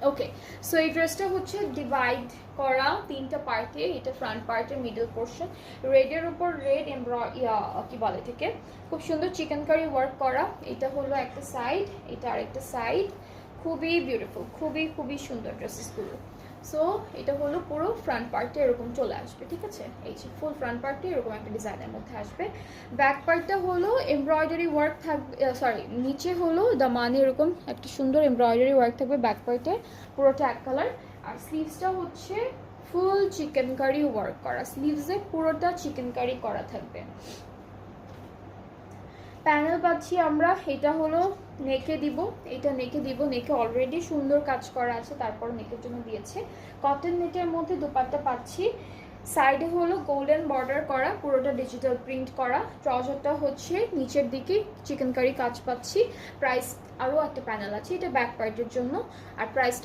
ওকে, so এই ড্রেসটা হচ্ছে ডিভাইড করা তিনটা পার্টে। এটা ফ্রন্ট পার্টের মিডল পোর্শন, রেডের উপর রেড কি বলে এটাকে, খুব সুন্দর চিকেন কারি ওয়ার্ক করা। এটা হলো একটা সাইড, এটা আরেকটা সাইড, খুবই বিউটিফুল, খুবই খুবই সুন্দর ড্রেসেসগুলো। সো এটা হলো পুরো ফ্রন্ট পার্টে এরকম চলে আসবে, ঠিক আছে? এই যে ফুল ফ্রন্ট পার্টে এরকম একটা ডিজাইনের মধ্যে আসবে। ব্যাক পার্টটা হলো এমব্রয়ডারি ওয়ার্ক থাকবে, সরি নিচে হলো দামানে এরকম একটা সুন্দর এমব্রয়ডারি ওয়ার্ক থাকবে ব্যাক পার্টে, পুরোটা এক কালার। আর স্লিভসটা হচ্ছে ফুল চিকেন কারি ওয়ার্ক করা, স্লিভসে পুরোটা চিকেন কারি করা থাকবে। প্যানেল পাচ্ছি আমরা, এটা হলো নেকে দিব, এটা নেকে দিব, নেকে অলরেডি সুন্দর কাজ করা আছে, তারপর নেকের জন্য দিয়েছে। কটন নেটের মধ্যে দোপাট্টা পাচ্ছি, সাইডে হলো গোল্ডেন বর্ডার করা, পুরোটা ডিজিটাল প্রিন্ট করা। ট্রাউজারটা হচ্ছে নিচের দিকে চিকেন কারি কাজ পাচ্ছি। প্রাইস আরও একটা প্যানেল আছে, এটা ব্যাক পার্টের জন্য। আর প্রাইসটা